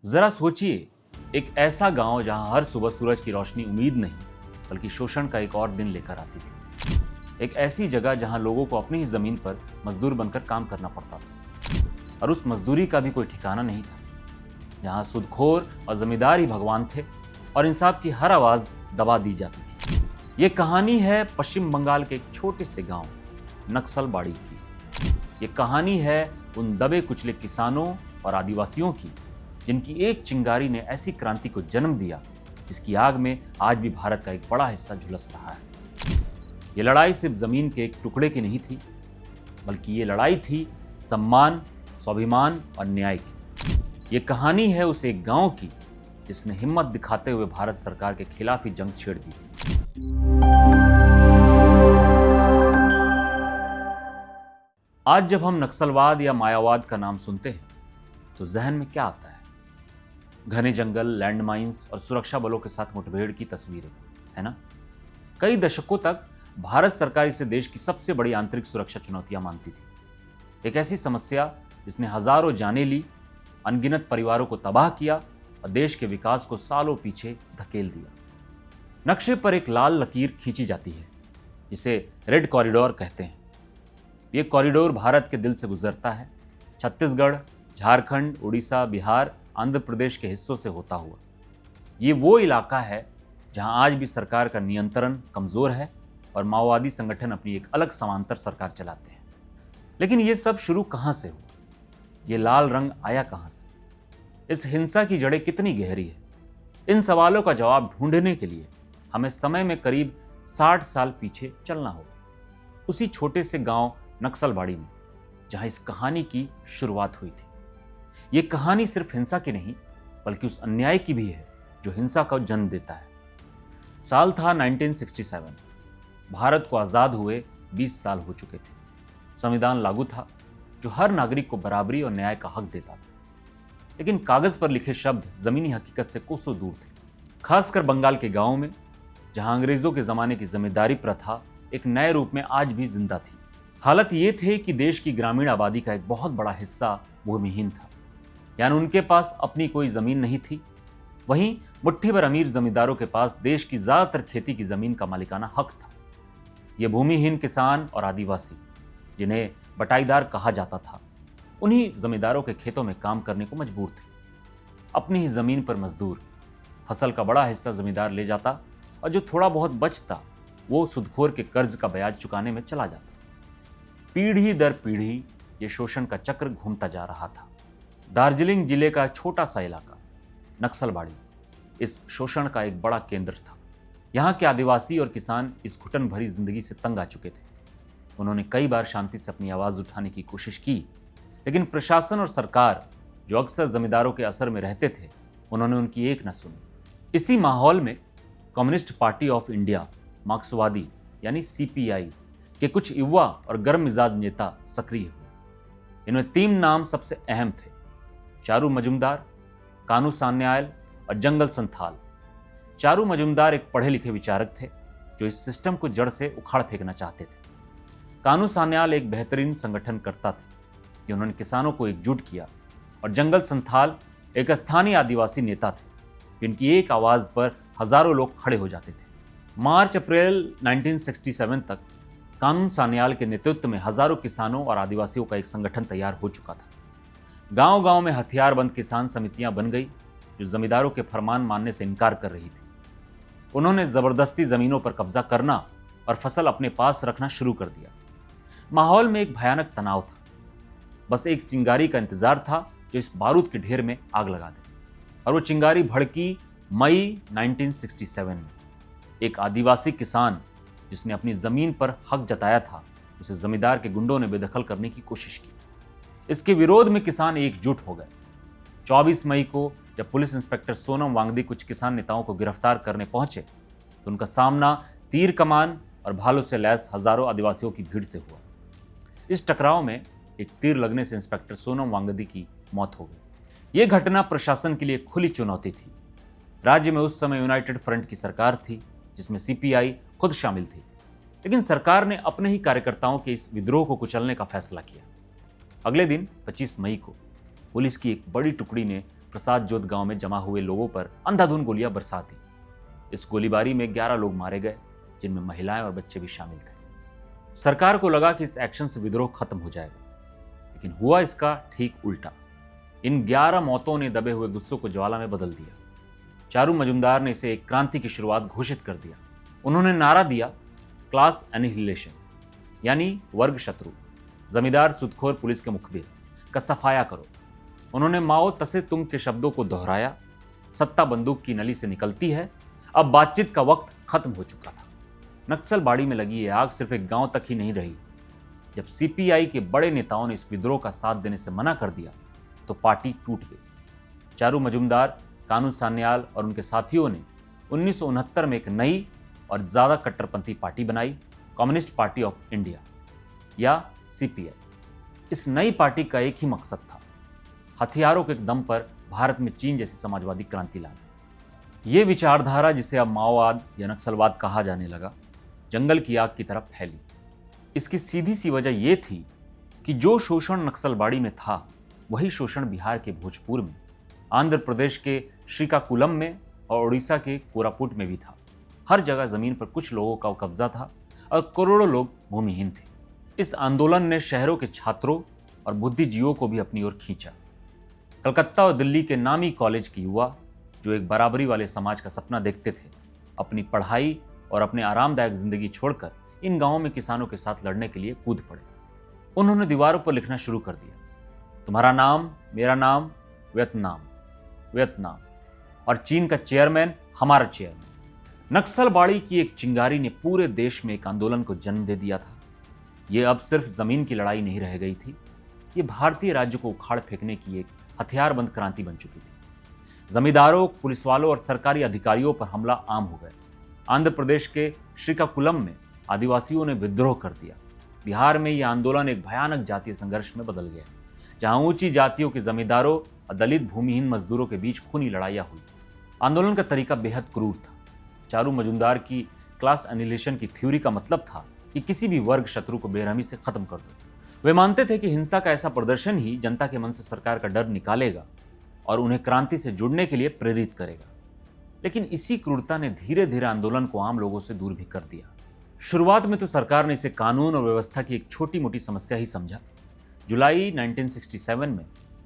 जरा सोचिए, एक ऐसा गांव जहां हर सुबह सूरज की रोशनी उम्मीद नहीं बल्कि शोषण का एक और दिन लेकर आती थी। एक ऐसी जगह जहां लोगों को अपनी ही जमीन पर मजदूर बनकर काम करना पड़ता था और उस मजदूरी का भी कोई ठिकाना नहीं था। जहां सूदखोर और जमींदार ही भगवान थे और इंसाफ की हर आवाज दबा दी जाती थी। ये कहानी है पश्चिम बंगाल के एक छोटे से गांव नक्सलबाड़ी की। ये कहानी है उन दबे कुचले किसानों और आदिवासियों की जिनकी एक चिंगारी ने ऐसी क्रांति को जन्म दिया जिसकी आग में आज भी भारत का एक बड़ा हिस्सा झुलस रहा है। ये लड़ाई सिर्फ जमीन के एक टुकड़े की नहीं थी, बल्कि ये लड़ाई थी सम्मान, स्वाभिमान और न्याय की। ये कहानी है उस एक गांव की जिसने हिम्मत दिखाते हुए भारत सरकार के खिलाफ ही जंग छेड़ दी थी। आज जब हम नक्सलवाद या मायावाद का नाम सुनते हैं तो जहन में क्या आता है? घने जंगल, लैंडमाइंस और सुरक्षा बलों के साथ मुठभेड़ की तस्वीरें, है ना? कई दशकों तक भारत सरकार इसे देश की सबसे बड़ी आंतरिक सुरक्षा चुनौतियां मानती थी। एक ऐसी समस्या जिसने हजारों जानें ली, अनगिनत परिवारों को तबाह किया और देश के विकास को सालों पीछे धकेल दिया। नक्शे पर एक लाल लकीर खींची जाती है जिसे रेड कॉरिडोर कहते हैं। ये कॉरिडोर भारत के दिल से गुजरता है, छत्तीसगढ़, झारखंड, उड़ीसा, बिहार, आंध्र प्रदेश के हिस्सों से होता हुआ। ये वो इलाका है जहां आज भी सरकार का नियंत्रण कमजोर है और माओवादी संगठन अपनी एक अलग समांतर सरकार चलाते हैं। लेकिन ये सब शुरू कहां से हुआ? ये लाल रंग आया कहां से? इस हिंसा की जड़ें कितनी गहरी है? इन सवालों का जवाब ढूंढने के लिए हमें समय में करीब 60 साल पीछे चलना होगा, उसी छोटे से गांव नक्सलबाड़ी में जहां इस कहानी की शुरुआत हुई थी। ये कहानी सिर्फ हिंसा की नहीं बल्कि उस अन्याय की भी है जो हिंसा का जन्म देता है। साल था 1967। भारत को आजाद हुए 20 साल हो चुके थे। संविधान लागू था जो हर नागरिक को बराबरी और न्याय का हक देता था। लेकिन कागज पर लिखे शब्द जमीनी हकीकत से कोसों दूर थे, खासकर बंगाल के गांवों में जहां अंग्रेजों के जमाने की जमींदारी प्रथा एक नए रूप में आज भी जिंदा थी। हालत ये थे कि देश की ग्रामीण आबादी का एक बहुत बड़ा हिस्सा भूमिहीन था, यानी उनके पास अपनी कोई जमीन नहीं थी। वहीं मुट्ठी भर अमीर जमींदारों के पास देश की ज्यादातर खेती की जमीन का मालिकाना हक था। ये भूमिहीन किसान और आदिवासी, जिन्हें बटाईदार कहा जाता था, उन्हीं जमींदारों के खेतों में काम करने को मजबूर थे। अपनी ही जमीन पर मजदूर, फसल का बड़ा हिस्सा जमींदार ले जाता और जो थोड़ा बहुत बचता वो सूदखोर के कर्ज का ब्याज चुकाने में चला जाता। पीढ़ी दर पीढ़ी ये शोषण का चक्र घूमता जा रहा था। दार्जिलिंग जिले का छोटा सा इलाका नक्सलबाड़ी इस शोषण का एक बड़ा केंद्र था। यहाँ के आदिवासी और किसान इस घुटन भरी जिंदगी से तंग आ चुके थे। उन्होंने कई बार शांति से अपनी आवाज उठाने की कोशिश की, लेकिन प्रशासन और सरकार, जो अक्सर जमींदारों के असर में रहते थे, उन्होंने उनकी एक न सुनी। इसी माहौल में कम्युनिस्ट पार्टी ऑफ इंडिया, मार्क्सवादी यानी CPI के कुछ युवा और गर्म मिजाज नेता सक्रिय हुए। इनमें 3 नाम सबसे अहम थे: चारू मजुमदार, कानू सान्याल और जंगल संथाल। चारू मजुमदार एक पढ़े लिखे विचारक थे जो इस सिस्टम को जड़ से उखाड़ फेंकना चाहते थे। कानू सान्याल एक बेहतरीन संगठनकर्ता थे जिन्होंने किसानों को एकजुट किया, और जंगल संथाल एक स्थानीय आदिवासी नेता थे जिनकी एक आवाज पर हजारों लोग खड़े हो जाते थे। मार्च अप्रैल 1967 तक कानू सान्याल के नेतृत्व में हजारों किसानों और आदिवासियों का एक संगठन तैयार हो चुका था। गांव-गांव में हथियारबंद किसान समितियां बन गई जो जमींदारों के फरमान मानने से इनकार कर रही थी। उन्होंने जबरदस्ती जमीनों पर कब्जा करना और फसल अपने पास रखना शुरू कर दिया। माहौल में एक भयानक तनाव था। बस एक चिंगारी का इंतजार था जो इस बारूद के ढेर में आग लगा दे। और वो चिंगारी भड़की मई 1967 में। एक आदिवासी किसान जिसने अपनी जमीन पर हक जताया था, उसे जमींदार के गुंडों ने बेदखल करने की कोशिश की। इसके विरोध में किसान एकजुट हो गए। 24 मई को जब पुलिस इंस्पेक्टर सोनम वांगदी कुछ किसान नेताओं को गिरफ्तार करने पहुंचे तो उनका सामना तीर कमान और भालों से लैस हजारों आदिवासियों की भीड़ से हुआ। इस टकराव में एक तीर लगने से इंस्पेक्टर सोनम वांगदी की मौत हो गई। यह घटना प्रशासन के लिए खुली चुनौती थी। राज्य में उस समय यूनाइटेड फ्रंट की सरकार थी जिसमें CPI खुद शामिल थी, लेकिन सरकार ने अपने ही कार्यकर्ताओं के इस विद्रोह को कुचलने का फैसला किया। अगले दिन 25 मई को पुलिस की एक बड़ी टुकड़ी ने प्रसाद जोत गांव में जमा हुए लोगों पर अंधाधुंध गोलियां बरसा दी। इस गोलीबारी में 11 लोग मारे गए, जिनमें महिलाएं और बच्चे भी शामिल थे। सरकार को लगा कि इस एक्शन से विद्रोह खत्म हो जाएगा, लेकिन हुआ इसका ठीक उल्टा। इन 11 मौतों ने दबे हुए गुस्सों को ज्वाला में बदल दिया। चारू मजुमदार ने इसे एक क्रांति की शुरुआत घोषित कर दिया। उन्होंने नारा दिया, क्लास एनिहिलेशन, यानी वर्ग शत्रु, जमींदार सुदखोर पुलिस के मुखबिर का सफाया करो। उन्होंने माओ तसे तुंग के शब्दों को दोहराया। सत्ता बंदूक की नली से निकलती है, अब बातचीत का वक्त खत्म हो चुका था। नक्सलबाड़ी में लगी ये आग सिर्फ एक गांव तक ही नहीं रही। जब सीपीआई के बड़े नेताओं ने इस विद्रोह का साथ देने से मना कर दिया तो पार्टी टूट गई। चारू मजुमदार, कानू सान्याल और उनके साथियों ने 1969 में एक नई और ज्यादा कट्टरपंथी पार्टी बनाई, कम्युनिस्ट पार्टी ऑफ इंडिया या सीपीआई। इस नई पार्टी का एक ही मकसद था, हथियारों के दम पर भारत में चीन जैसी समाजवादी क्रांति लाना। यह विचारधारा, जिसे अब माओवाद या नक्सलवाद कहा जाने लगा, जंगल की आग की तरफ फैली। इसकी सीधी सी वजह यह थी कि जो शोषण नक्सलबाड़ी में था, वही शोषण बिहार के भोजपुर में, आंध्र प्रदेश के श्रीकाकुलम में और उड़ीसा के कोरापुट में भी था। हर जगह जमीन पर कुछ लोगों का कब्जा था और करोड़ों लोग भूमिहीन थे। इस आंदोलन ने शहरों के छात्रों और बुद्धिजीवियों को भी अपनी ओर खींचा। कलकत्ता और दिल्ली के नामी कॉलेज के युवा, जो एक बराबरी वाले समाज का सपना देखते थे, अपनी पढ़ाई और अपने आरामदायक जिंदगी छोड़कर इन गांवों में किसानों के साथ लड़ने के लिए कूद पड़े। उन्होंने दीवारों पर लिखना शुरू कर दिया, तुम्हारा नाम, मेरा नाम, वियतनाम, वियतनाम, और चीन का चेयरमैन, हमारा चेयरमैन। नक्सलबाड़ी की एक चिंगारी ने पूरे देश में एक आंदोलन को जन्म दे दिया था। यह अब सिर्फ जमीन की लड़ाई नहीं रह गई थी, ये भारतीय राज्य को उखाड़ फेंकने की एक हथियारबंद क्रांति बन चुकी थी। जमींदारों, पुलिस वालों और सरकारी अधिकारियों पर हमला आम हो गया। आंध्र प्रदेश के श्रीकाकुलम में आदिवासियों ने विद्रोह कर दिया। बिहार में यह आंदोलन एक भयानक जातीय संघर्ष में बदल गया, जहां ऊंची जातियों के जमींदारों और दलित भूमिहीन मजदूरों के बीच खूनी लड़ाइयां हुई। आंदोलन का तरीका बेहद क्रूर था। चारू मजुमदार की क्लास एनिहिलेशन की थ्योरी का मतलब था कि किसी भी वर्ग शत्रु को बेरहमी से खत्म कर दो। वे मानते थे कि हिंसा का ऐसा प्रदर्शन ही जनता के मन से सरकार का डर निकालेगा और उन्हें क्रांति से जुड़ने के लिए प्रेरित करेगा। लेकिन इसी क्रूरता ने धीरे धीरे आंदोलन को आम लोगों से दूर भी कर दिया। शुरुआत में तो सरकार ने इसे कानून और व्यवस्था की एक छोटी मोटी समस्या ही समझा। जुलाई 1967 में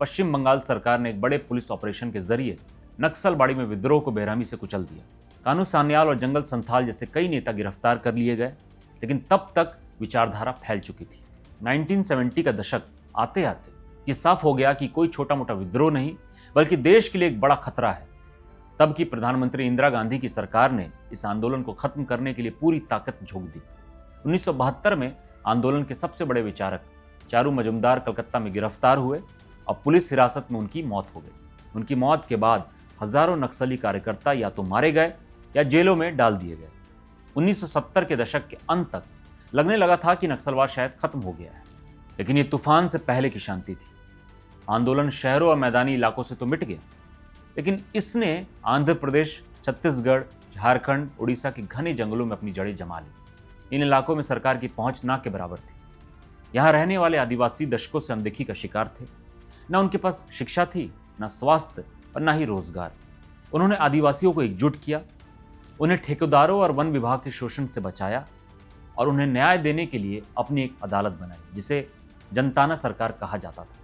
पश्चिम बंगाल सरकार ने एक बड़े पुलिस ऑपरेशन के जरिए नक्सलबाड़ी में विद्रोह को बेरहमी से कुचल दिया। कानू सान्याल और जंगल संथाल जैसे कई नेता गिरफ्तार कर लिए गए, लेकिन तब तक विचारधारा फैल चुकी थी। 1970 का दशक आते आते ये साफ हो गया कि कोई छोटा मोटा विद्रोह नहीं, बल्कि देश के लिए एक बड़ा खतरा है। तब की प्रधानमंत्री इंदिरा गांधी की सरकार ने इस आंदोलन को खत्म करने के लिए पूरी ताकत झोंक दी। 1972 में आंदोलन के सबसे बड़े विचारक चारू मजुमदार कलकत्ता में गिरफ्तार हुए और पुलिस हिरासत में उनकी मौत हो गई। उनकी मौत के बाद हजारों नक्सली कार्यकर्ता या तो मारे गए या जेलों में डाल दिए गए। 1970 के दशक के अंत तक लगने लगा था कि नक्सलवाद शायद खत्म हो गया है, लेकिन ये तूफान से पहले की शांति थी। आंदोलन शहरों और मैदानी इलाकों से तो मिट गया, लेकिन इसने आंध्र प्रदेश, छत्तीसगढ़, झारखंड, उड़ीसा के घने जंगलों में अपनी जड़ें जमा ली। इन इलाकों में सरकार की पहुंच ना के बराबर थी। यहाँ रहने वाले आदिवासी दशकों से अनदेखी का शिकार थे। न उनके पास शिक्षा थी, न स्वास्थ्य और न ही रोजगार। उन्होंने आदिवासियों को एकजुट किया, उन्हें ठेकेदारों और वन विभाग के शोषण से बचाया और उन्हें न्याय देने के लिए अपनी एक अदालत बनाई, जिसे जनताना सरकार कहा जाता था।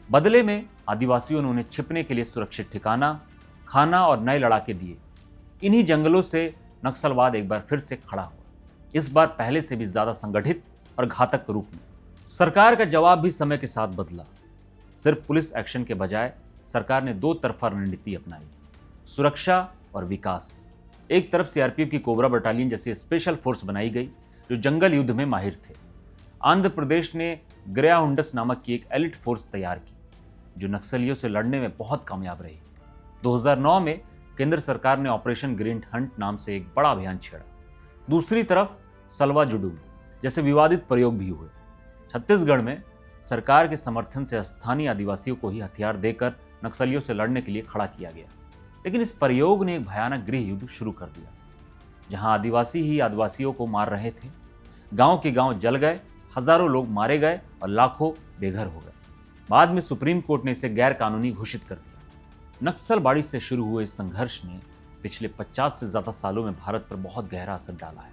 बदले में आदिवासियों ने उन्हें छिपने के लिए सुरक्षित ठिकाना, खाना और नए लड़ाके दिए। इन्हीं जंगलों से नक्सलवाद एक बार फिर से खड़ा हुआ, इस बार पहले से भी ज्यादा संगठित और घातक रूप में। सरकार का जवाब भी समय के साथ बदला। सिर्फ पुलिस एक्शन के बजाय सरकार ने दो तरफा रणनीति अपनाई, सुरक्षा और विकास। एक तरफ सीआरपीएफ की कोबरा बटालियन जैसी स्पेशल फोर्स बनाई गई, जो जंगल युद्ध में माहिर थे। आंध्र प्रदेश ने ग्रेयाहुंडस नामक की एक एलिट फोर्स तैयार की, जो नक्सलियों से लड़ने में बहुत कामयाब रही। 2009 में केंद्र सरकार ने ऑपरेशन ग्रीन हंट नाम से एक बड़ा अभियान छेड़ा। दूसरी तरफ सलवा जुडूम जैसे विवादित प्रयोग भी हुए। छत्तीसगढ़ में सरकार के समर्थन से स्थानीय आदिवासियों को ही हथियार देकर नक्सलियों से लड़ने के लिए खड़ा किया गया, लेकिन इस प्रयोग ने एक भयानक गृह युद्ध शुरू कर दिया, जहां आदिवासी ही आदिवासियों को मार रहे थे। गांव के गांव जल गए, हजारों लोग मारे गए और लाखों बेघर हो गए। बाद में सुप्रीम कोर्ट ने इसे गैर कानूनी घोषित कर दिया। नक्सलबाड़ी से शुरू हुए इस संघर्ष ने पिछले 50 से ज्यादा सालों में भारत पर बहुत गहरा असर डाला है।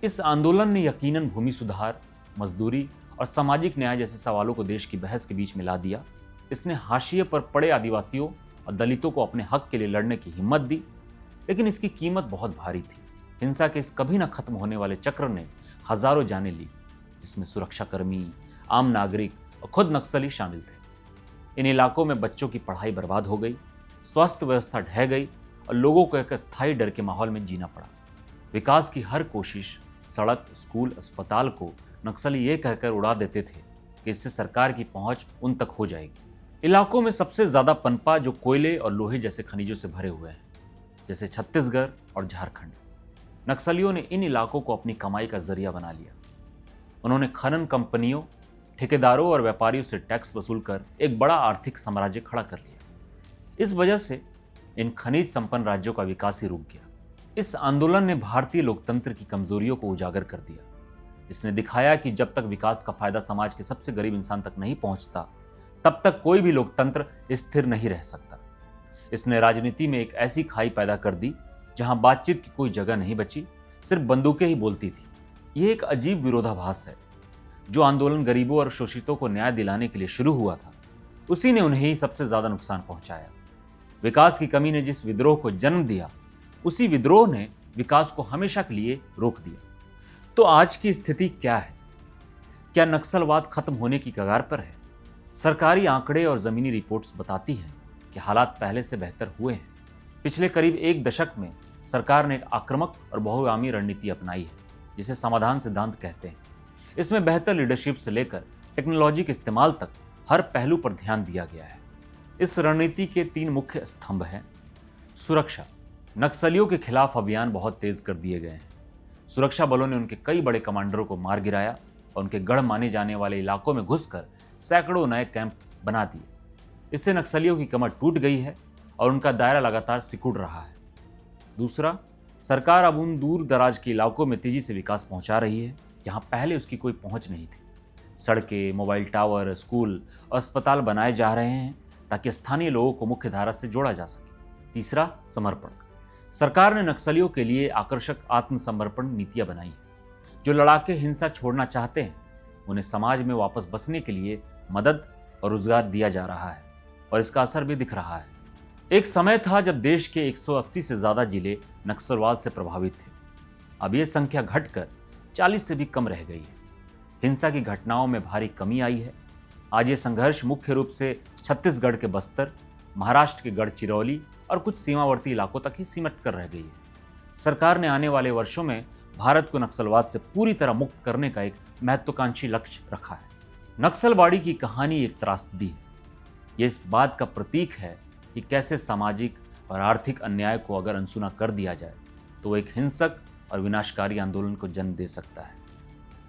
इस आंदोलन ने यकीनन भूमि सुधार, मजदूरी और सामाजिक न्याय जैसे सवालों को देश की बहस के बीच मिला दिया। इसने हाशिए पर पड़े आदिवासियों और दलितों को अपने हक के लिए लड़ने की हिम्मत दी, लेकिन इसकी कीमत बहुत भारी थी। हिंसा के इस कभी न खत्म होने वाले चक्र ने हजारों जानें ली, जिसमें सुरक्षाकर्मी, आम नागरिक और खुद नक्सली शामिल थे। इन इलाकों में बच्चों की पढ़ाई बर्बाद हो गई, स्वास्थ्य व्यवस्था ढह गई और लोगों को एक अस्थायी डर के माहौल में जीना पड़ा। विकास की हर कोशिश, सड़क, स्कूल, अस्पताल को नक्सली ये कहकर उड़ा देते थे कि इससे सरकार की पहुंच उन तक हो जाएगी। इलाकों में सबसे ज्यादा पनपा जो कोयले और लोहे जैसे खनिजों से भरे हुए हैं, जैसे छत्तीसगढ़ और झारखंड। नक्सलियों ने इन इलाकों को अपनी कमाई का जरिया बना लिया। उन्होंने खनन कंपनियों, ठेकेदारों और व्यापारियों से टैक्स वसूल कर एक बड़ा आर्थिक साम्राज्य खड़ा कर लिया। इस वजह से इन खनिज संपन्न राज्यों का विकास ही रुक गया। इस आंदोलन ने भारतीय लोकतंत्र की कमजोरियों को उजागर कर दिया। इसने दिखाया कि जब तक विकास का फायदा समाज के सबसे गरीब इंसान तक नहीं पहुंचता, तब तक कोई भी लोकतंत्र स्थिर नहीं रह सकता। इसने राजनीति में एक ऐसी खाई पैदा कर दी जहां बातचीत की कोई जगह नहीं बची, सिर्फ बंदूकें ही बोलती थी। यह एक अजीब विरोधाभास है। जो आंदोलन गरीबों और शोषितों को न्याय दिलाने के लिए शुरू हुआ था, उसी ने उन्हें ही सबसे ज्यादा नुकसान पहुंचाया। विकास की कमी ने जिस विद्रोह को जन्म दिया, उसी विद्रोह ने विकास को हमेशा के लिए रोक दिया। तो आज की स्थिति क्या है? क्या नक्सलवाद खत्म होने की कगार पर है? सरकारी आंकड़े और जमीनी रिपोर्ट्स बताती हैं कि हालात पहले से बेहतर हुए हैं। पिछले करीब एक दशक में सरकार ने एक आक्रामक और बहुआयामी रणनीति अपनाई है, जिसे समाधान सिद्धांत कहते हैं। इसमें बेहतर लीडरशिप से लेकर टेक्नोलॉजी के इस्तेमाल तक हर पहलू पर ध्यान दिया गया है। इस रणनीति के 3 मुख्य स्तंभ हैं। सुरक्षा, नक्सलियों के खिलाफ अभियान बहुत तेज कर दिए गए हैं। सुरक्षा बलों ने उनके कई बड़े कमांडरों को मार गिराया और उनके गढ़ माने जाने वाले इलाकों में घुसकर सैकड़ों नए कैंप बना दिए। इससे नक्सलियों की कमर टूट गई है और उनका दायरा लगातार सिकुड़ रहा है। दूसरा, सरकार अब उन दूर दराज के इलाकों में तेजी से विकास पहुंचा रही है जहां पहले उसकी कोई पहुंच नहीं थी। सड़कें, मोबाइल टावर, स्कूल और अस्पताल बनाए जा रहे हैं ताकि स्थानीय लोगों को मुख्य धारा से जोड़ा जा सके। तीसरा, समर्पण। सरकार ने नक्सलियों के लिए आकर्षक आत्मसमर्पण नीतियां बनाई हैं। जो लड़ाके हिंसा छोड़ना चाहते हैं, उन्हें समाज में वापस बसने के लिए मदद और रोजगार दिया जा रहा है और इसका असर भी दिख रहा है। एक समय था जब देश के 180 से ज्यादा जिले नक्सलवाद से प्रभावित थे। अब यह संख्या घटकर 40 से भी कम रह गई है। हिंसा की घटनाओं में भारी कमी आई है। आज ये संघर्ष मुख्य रूप से छत्तीसगढ़ के बस्तर, महाराष्ट्र के गढ़चिरौली और कुछ सीमावर्ती इलाकों तक ही सिमट कर रह गई है। सरकार ने आने वाले वर्षों में भारत को नक्सलवाद से पूरी तरह मुक्त करने का एक महत्वाकांक्षी लक्ष्य रखा है। नक्सलबाड़ी की कहानी एक त्रासदी है। ये इस बात का प्रतीक है कि कैसे सामाजिक और आर्थिक अन्याय को अगर अनसुना कर दिया जाए तो वो एक हिंसक और विनाशकारी आंदोलन को जन्म दे सकता है।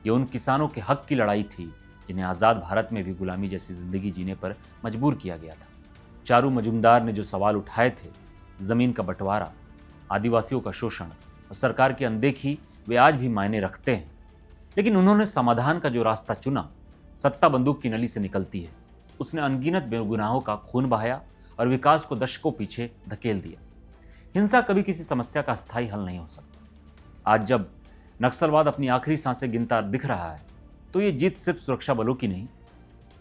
ये उन किसानों के हक की लड़ाई थी जिन्हें आज़ाद भारत में भी गुलामी जैसी जिंदगी जीने पर मजबूर किया गया था। चारू मजूमदार ने जो सवाल उठाए थे, जमीन का बंटवारा, आदिवासियों का शोषण और सरकार की अनदेखी, वे आज भी मायने रखते हैं। लेकिन उन्होंने समाधान का जो रास्ता चुना, सत्ता बंदूक की नली से निकलती है। उसने अनगिनत बेगुनाहों का खून बहाया और विकास को दशकों पीछे धकेल दिया। हिंसा कभी किसी समस्या का स्थायी हल नहीं हो सकता। आज जब नक्सलवाद अपनी आखिरी सांसें गिनता दिख रहा है, तो ये जीत सिर्फ सुरक्षा बलों की नहीं,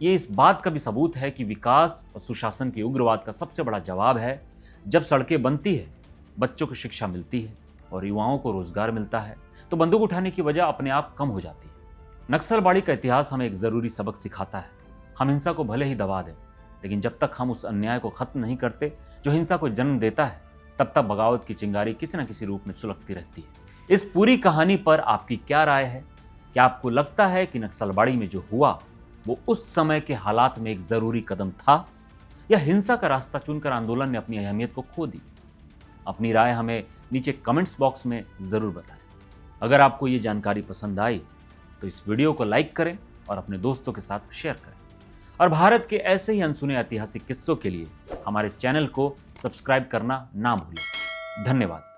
ये इस बात का भी सबूत है कि विकास और सुशासन के उग्रवाद का सबसे बड़ा जवाब है। जब सड़कें बनती है, बच्चों को शिक्षा मिलती है और युवाओं को रोजगार मिलता है, तो बंदूक उठाने की वजह अपने आप कम हो जाती है। नक्सलबाड़ी का इतिहास हमें एक जरूरी सबक सिखाता है। हम हिंसा को भले ही दबा दें, लेकिन जब तक हम उस अन्याय को खत्म नहीं करते जो हिंसा को जन्म देता है, तब तक बगावत की चिंगारी किसी न किसी रूप में सुलगती रहती है। इस पूरी कहानी पर आपकी क्या राय है? क्या आपको लगता है कि नक्सलबाड़ी में जो हुआ वो उस समय के हालात में एक जरूरी कदम था, या हिंसा का रास्ता चुनकर आंदोलन ने अपनी अहमियत को खो दी? अपनी राय हमें नीचे कमेंट्स बॉक्स में जरूर बताएं। अगर आपको ये जानकारी पसंद आई तो इस वीडियो को लाइक करें और अपने दोस्तों के साथ शेयर करें। और भारत के ऐसे ही अनसुने ऐतिहासिक किस्सों के लिए हमारे चैनल को सब्सक्राइब करना ना भूलें। धन्यवाद।